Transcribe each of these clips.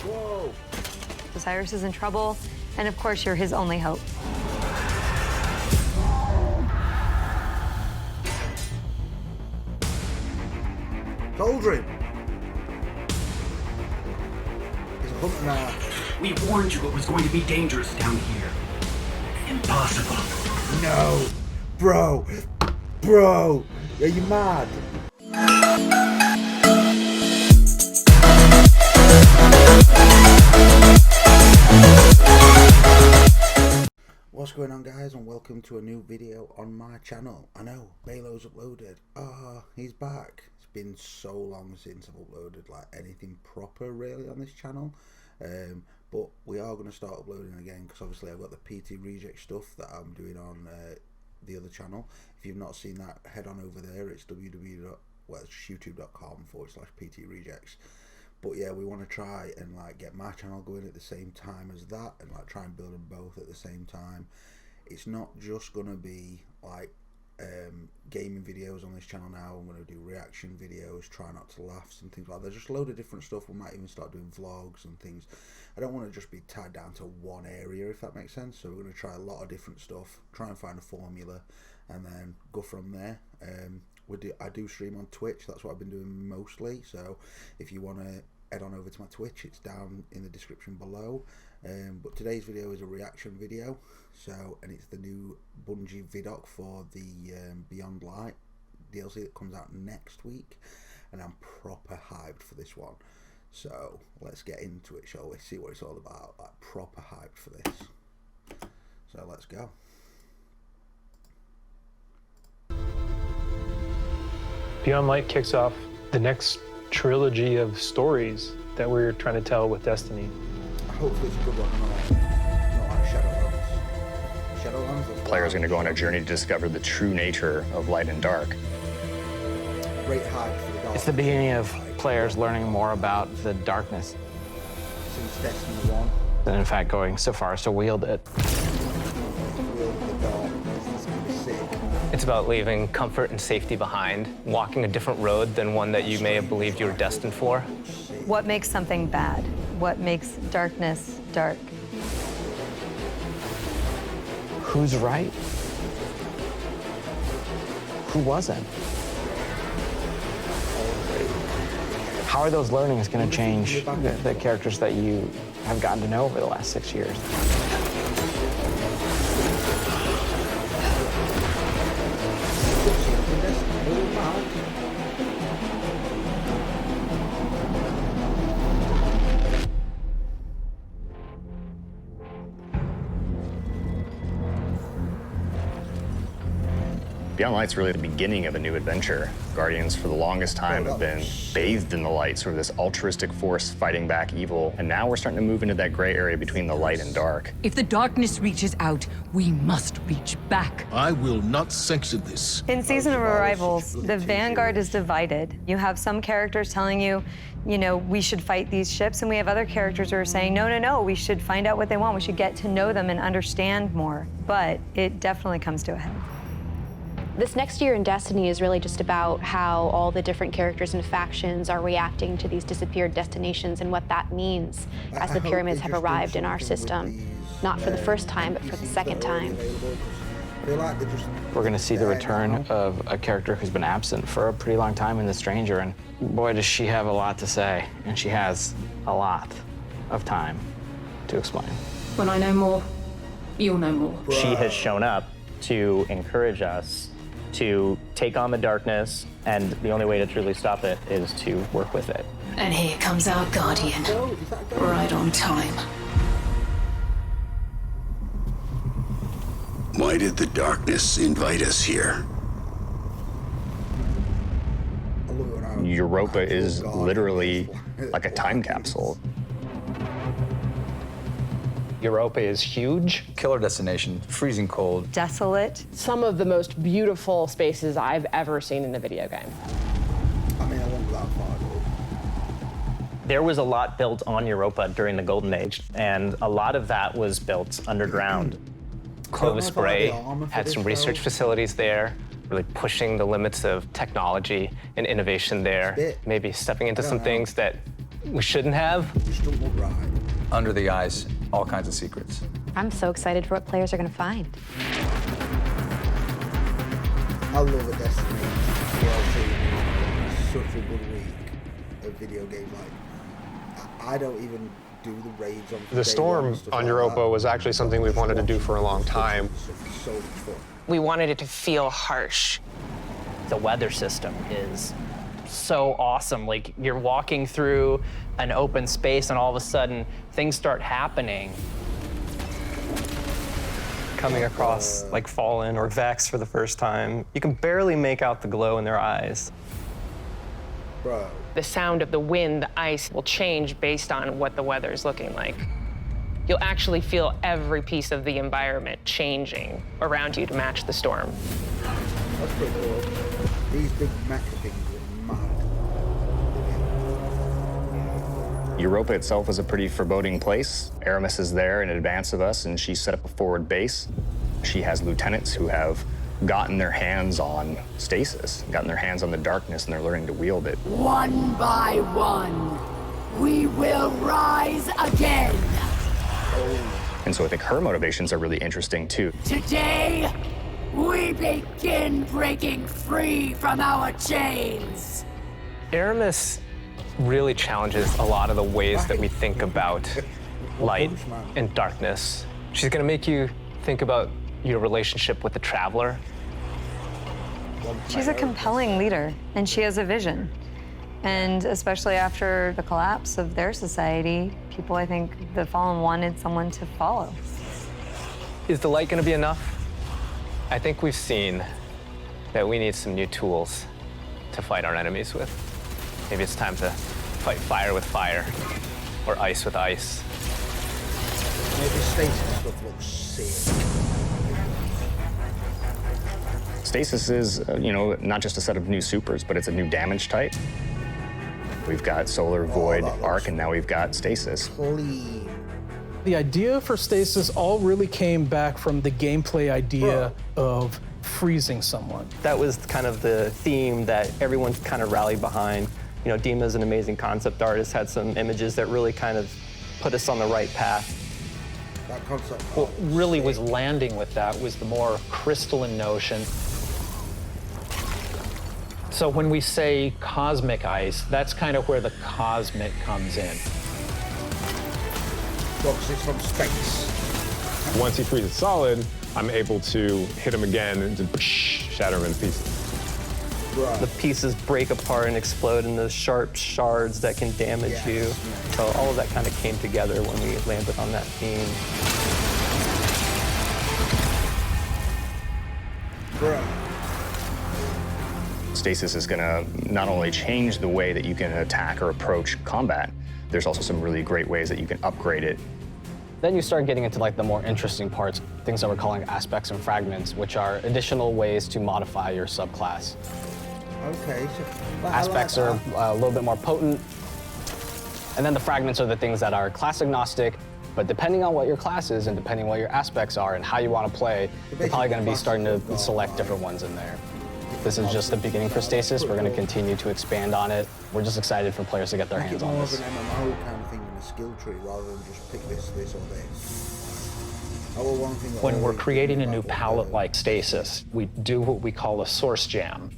Whoa! Osiris is in trouble, and of course, you're his only hope. Cauldron! He's a hunter now. We warned you it was going to be dangerous down here. Impossible. No! Bro! Bro! Are you mad? What's going on, guys, and welcome to a new video on my channel. I know, Bayllo's uploaded. He's back. It's been so long since I've uploaded like anything proper really on this channel. But we are going to start uploading again because obviously I've got the PT Reject stuff that I'm doing on the other channel. If you've not seen that, head on over there. It's youtube.com/PT Rejects. But yeah, we want to try and like get my channel going at the same time as that, and like try and build them both at the same time. It's not just gonna be like gaming videos on this channel now. I'm gonna do reaction videos, try not to laughs and things like that. There's just a load of different stuff. We might even start doing vlogs and things. I don't want to just be tied down to one area, if that makes sense. So we're gonna try a lot of different stuff, try and find a formula, and then go from there. I do stream on Twitch. That's what I've been doing mostly. So if you want to head on over to my Twitch, it's down in the description below. But today's video is a reaction video. And it's the new Bungie Vidic for the Beyond Light DLC that comes out next week, and I'm proper hyped for this one. So let's get into it, shall we? See what it's all about. Like proper hyped for this. So let's go. Beyond Light kicks off the next trilogy of stories that we're trying to tell with Destiny. Hopefully it's a good one, not like Shadowlands. Shadowlands. Players are going to go on a journey to discover the true nature of light and dark. Great hype for the dark. It's the beginning of players learning more about the darkness. Since Destiny 1. And in fact going so far as to wield it. It's about leaving comfort and safety behind, walking a different road than one that you may have believed you were destined for. What makes something bad? What makes darkness dark? Who's right? Who wasn't? How are those learnings going to change the characters that you have gotten to know over the last 6 years? Beyond Light's really the beginning of a new adventure. Guardians, for the longest time, have been bathed in the light, sort of this altruistic force fighting back evil. And now we're starting to move into that gray area between the light and dark. If the darkness reaches out, we must reach back. I will not sanction this. In Season of Arrivals, the Vanguard is divided. You have some characters telling you, we should fight these ships, and we have other characters who are saying, no, we should find out what they want. We should get to know them and understand more. But it definitely comes to a head. This next year in Destiny is really just about how all the different characters and factions are reacting to these disappeared destinations and what that means as the pyramids have arrived in our system. Not for the first time, but for the second time. We're going to see the return of a character who's been absent for a pretty long time in The Stranger, and boy, does she have a lot to say, and she has a lot of time to explain. When I know more, you'll know more. She has shown up to encourage us to take on the darkness, and the only way to truly stop it is to work with it. And here comes our Guardian, right on time. Why did the darkness invite us here? Europa is literally like a time capsule. Europa is huge. Killer destination, freezing cold. Desolate. Some of the most beautiful spaces I've ever seen in a video game. I mean, I won't go that far. There was a lot built on Europa during the Golden Age, and a lot of that was built underground. Clovis Bray had some research facilities there, really pushing the limits of technology and innovation there, maybe stepping into some things that we shouldn't have. Just don't look right. Under the ice, all kinds of secrets. I'm so excited for what players are going to find. I love a Destiny DLC. Such a good week of video games. Like, I don't even do the raids on the Storm on Europa was actually something we've wanted to do for a long time. So much fun. We wanted it to feel harsh. The weather system is so awesome. Like, you're walking through an open space and all of a sudden things start happening. Coming across like Fallen or Vex for the first time, you can barely make out the glow in their eyes. Bro. The sound of the wind, the ice will change based on what the weather is looking like. You'll actually feel every piece of the environment changing around you to match the storm. That's pretty cool. These big mecha things are mad. Europa itself is a pretty foreboding place. Aramis is there in advance of us, and she set up a forward base. She has lieutenants who have gotten their hands on stasis, gotten their hands on the darkness, and they're learning to wield it. One by one, we will rise again. And so I think her motivations are really interesting, too. Today, we begin breaking free from our chains. Aramis really challenges a lot of the ways that we think about light and darkness. She's gonna make you think about your relationship with the Traveler. She's a compelling leader, and she has a vision. And especially after the collapse of their society, people, I think, the Fallen wanted someone to follow. Is the light gonna be enough? I think we've seen that we need some new tools to fight our enemies with. Maybe it's time to fight fire with fire, or ice with ice. Maybe stasis stuff looks sick. Stasis is, not just a set of new supers, but it's a new damage type. We've got Solar, Void, Arc, and now we've got Stasis. Clean. The idea for Stasis all really came back from the gameplay idea of freezing someone. That was kind of the theme that everyone kind of rallied behind. Dima's an amazing concept artist, had some images that really kind of put us on the right path. That concept. What really was landing with that was the more crystalline notion. So when we say cosmic ice, that's kind of where the cosmic comes in. Well, 'cause it's from space. Once he freezes solid, I'm able to hit him again and just shatter him into pieces. Right. The pieces break apart and explode into sharp shards that can damage you. So all of that kind of came together when we landed on that theme. Right. Stasis is going to not only change the way that you can attack or approach combat, there's also some really great ways that you can upgrade it. Then you start getting into like the more interesting parts, things that we're calling aspects and fragments, which are additional ways to modify your subclass. Okay, so Aspects are a little bit more potent, and then the fragments are the things that are class agnostic, but depending on what your class is and depending on what your aspects are and how you want to play, you're probably going to be starting to select different ones in there. This is just the beginning for Stasis. We're going to continue to expand on it. We're just excited for players to get their hands on more this. of an MMO kind of thing than a skill tree rather than just pick this, or this. Oh, well, one thing that When we're always creating a about new palette like Stasis, we do what we call a source jam.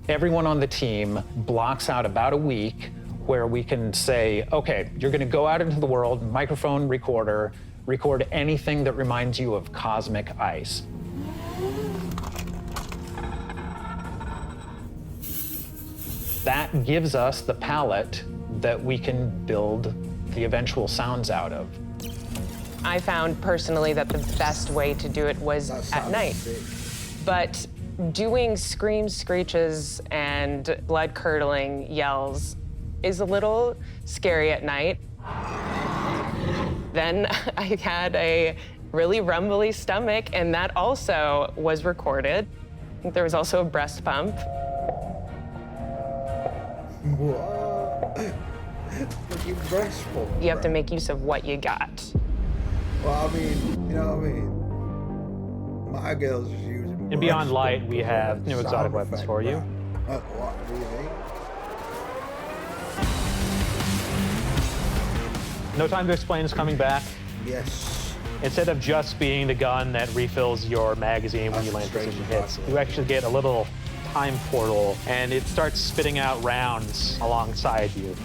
Everyone on the team blocks out about a week where we can say, okay, you're gonna go out into the world, microphone, recorder, record anything that reminds you of cosmic ice. That gives us the palette that we can build the eventual sounds out of. I found personally that the best way to do it was at night. But doing screams, screeches, and blood-curdling yells is a little scary at night. Then I had a really rumbly stomach, and that also was recorded. There was also a breast pump. What? Fucking breast pump. You have to make use of what you got. Well, I mean, you know what I mean? My girl's just using. In Beyond Light, we have new exotic weapons for you. What do you mean? No Time to Explain is coming back. Yes. Instead of just being the gun that refills your magazine when you land precision hits, you actually get a little time portal, and it starts spitting out rounds alongside you.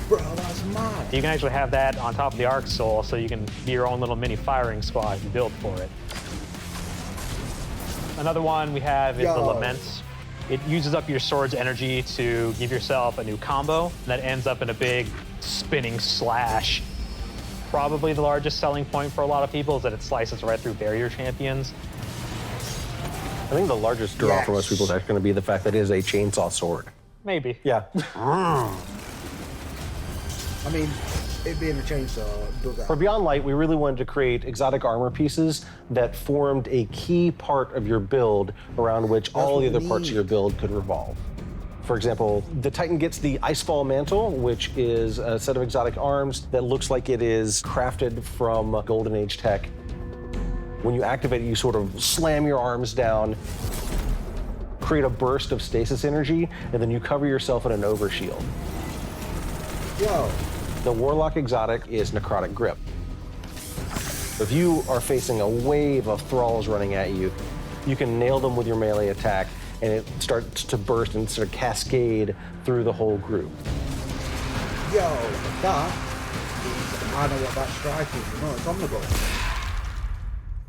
Bro, that's mad. You can actually have that on top of the Arc Soul, so you can be your own little mini firing squad and build for it. Another one we have is the Laments. It uses up your sword's energy to give yourself a new combo that ends up in a big spinning slash. Probably the largest selling point for a lot of people is that it slices right through barrier champions. I think the largest draw for most people is actually going to be the fact that it is a chainsaw sword. Maybe. Yeah. I mean, it being a chainsaw does that. For Beyond Light, we really wanted to create exotic armor pieces that formed a key part of your build around which all the other parts of your build could revolve. For example, the Titan gets the Icefall Mantle, which is a set of exotic arms that looks like it is crafted from Golden Age tech. When you activate it, you sort of slam your arms down, create a burst of stasis energy, and then you cover yourself in an overshield. Yo. The Warlock exotic is Necrotic Grip. If you are facing a wave of thralls running at you, you can nail them with your melee attack, and it starts to burst and sort of cascade through the whole group. Yo, that is, I know what that strike is. No, it's Omnibus.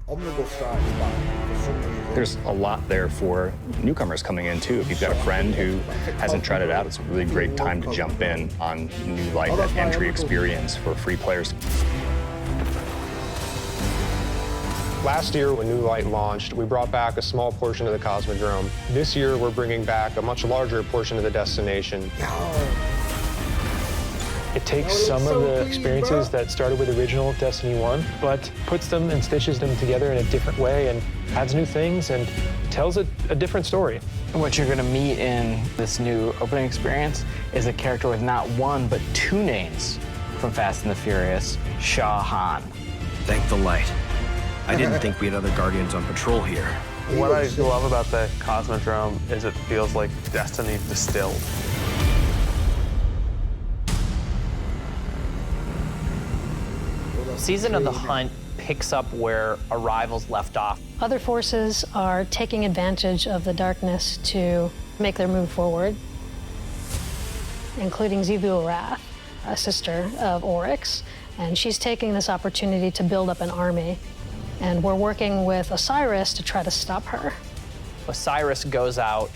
Omnibus strike is that for some reason. There's a lot there for newcomers coming in too. If you've got a friend who hasn't tried it out, it's a really great time to jump in on New Light, that entry experience for free players. Last year, when New Light launched, we brought back a small portion of the Cosmodrome. This year, we're bringing back a much larger portion of the destination. It takes some of the experiences that started with original Destiny 1, but puts them and stitches them together in a different way and adds new things and tells a different story. What you're gonna meet in this new opening experience is a character with not one, but two names from Fast and the Furious, Shah Han. Thank the light. I didn't think we had other Guardians on patrol here. What I love about the Cosmodrome is it feels like Destiny distilled. Season of the Hunt picks up where Arrival's left off. Other forces are taking advantage of the darkness to make their move forward, including Xivu Arath, a sister of Oryx, and she's taking this opportunity to build up an army. And we're working with Osiris to try to stop her. Osiris goes out,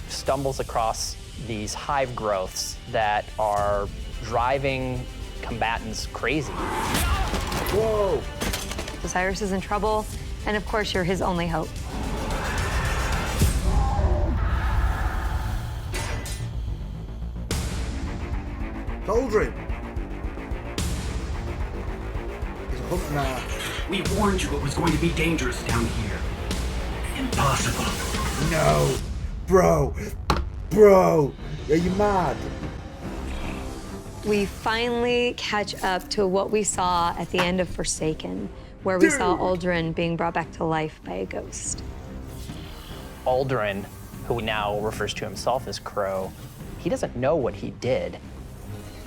stumbles across these hive growths that are driving combatants crazy. Whoa! Osiris is in trouble, and of course, you're his only hope. Cauldron! He's a hunter now. We warned you it was going to be dangerous down here. Impossible. No! Bro! Bro! Are you mad? We finally catch up to what we saw at the end of Forsaken, where we saw Aldrin being brought back to life by a ghost. Aldrin, who now refers to himself as Crow, he doesn't know what he did.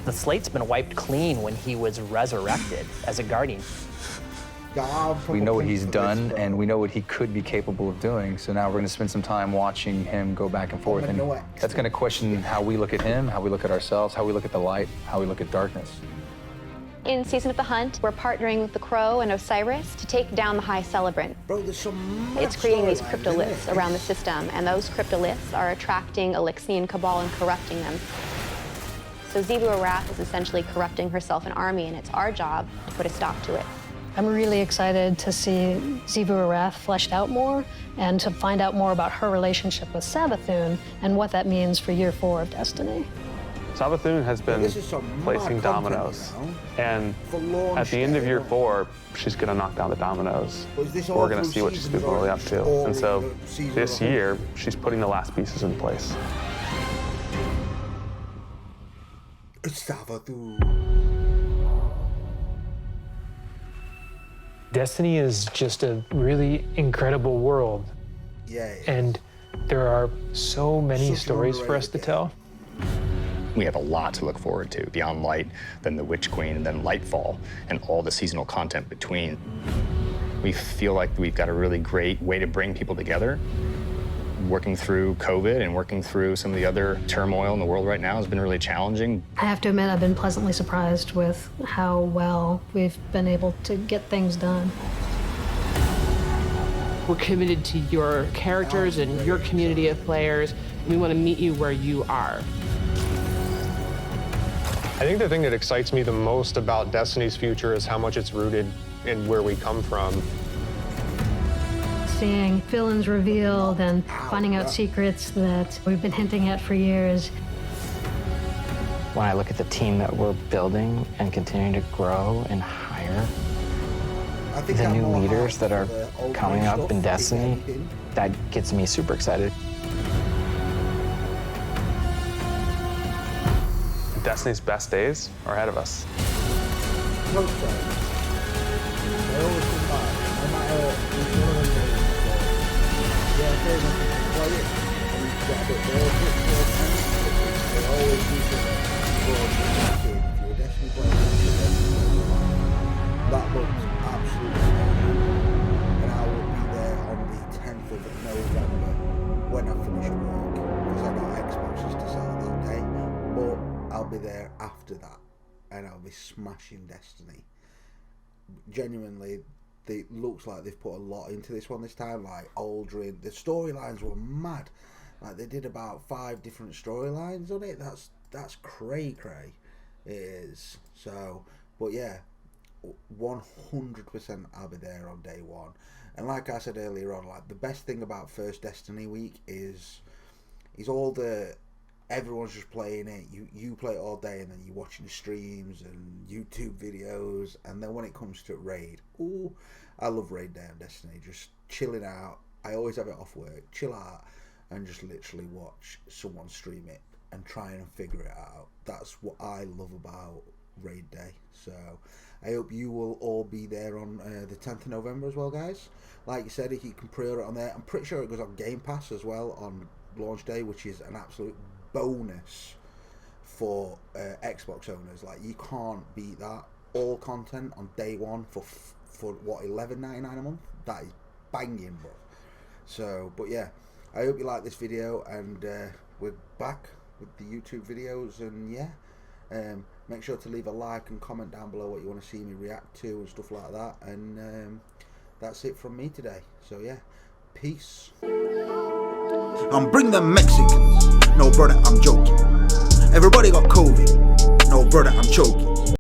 The slate's been wiped clean when he was resurrected as a Guardian. We know what he's done, and we know what he could be capable of doing. So now we're going to spend some time watching him go back and forth. And that's going to question how we look at him, how we look at ourselves, how we look at the light, how we look at darkness. In Season of the Hunt, we're partnering with the Crow and Osiris to take down the High Celebrant. Bro, there's some It's creating these cryptoliths around the system, and those cryptoliths are attracting Elixian Cabal and corrupting them. So Xivu Arath is essentially corrupting herself an army, and it's our job to put a stop to it. I'm really excited to see Xivu Arath fleshed out more and to find out more about her relationship with Savathun and what that means for year 4 of Destiny. Savathun has been placing dominoes, and at the end of year 4, she's going to knock down the dominoes. We're going to see what she's been really up to. And so this year, she's putting the last pieces in place. Savathun. Destiny is just a really incredible world. Yeah. And there are so many stories for us to tell. We have a lot to look forward to. Beyond Light, then the Witch Queen, and then Lightfall, and all the seasonal content between. We feel like we've got a really great way to bring people together. Working through COVID and working through some of the other turmoil in the world right now has been really challenging. I have to admit, I've been pleasantly surprised with how well we've been able to get things done. We're committed to your characters and your community of players. We want to meet you where you are. I think the thing that excites me the most about Destiny's future is how much it's rooted in where we come from. Seeing villains revealed and finding out secrets that we've been hinting at for years. When I look at the team that we're building and continuing to grow and hire, the new leaders that are coming up in Destiny, that gets me super excited. Destiny's best days are ahead of us. That looks absolutely amazing. And I will be there on the 10th of November when I finish work, because I got Xboxes to sell that day. But I'll be there after that, and I'll be smashing Destiny. Genuinely, it looks like they've put a lot into this one this time. Like Aldrin, the storylines were mad. Like they did about 5 different storylines on it. That's cray. It is. So, but yeah, 100% I'll be there on day one. And like I said earlier on, like the best thing about first Destiny week is all the, everyone's just playing it. You play it all day, and then you're watching the streams and YouTube videos, and then when it comes to raid, ooh, I love raid day on Destiny. Just chilling out. I always have it off work, chill out, and just literally watch someone stream it and try and figure it out. That's what I love about raid day. So I hope you will all be there on the 10th of November as well, guys. Like you said, if you can pre-order it on there, I'm pretty sure it goes on Game Pass as well on launch day, which is an absolute bonus for Xbox owners. Like, you can't beat that. All content on day one for what, $11.99 a month? That is banging, bro. So, but yeah, I hope you like this video, and we're back with the YouTube videos, and yeah, make sure to leave a like and comment down below what you want to see me react to and stuff like that. And that's it from me today. So yeah, peace. Bring them Mexicans. No, brother, I'm joking. Everybody got COVID. No, brother, I'm choking.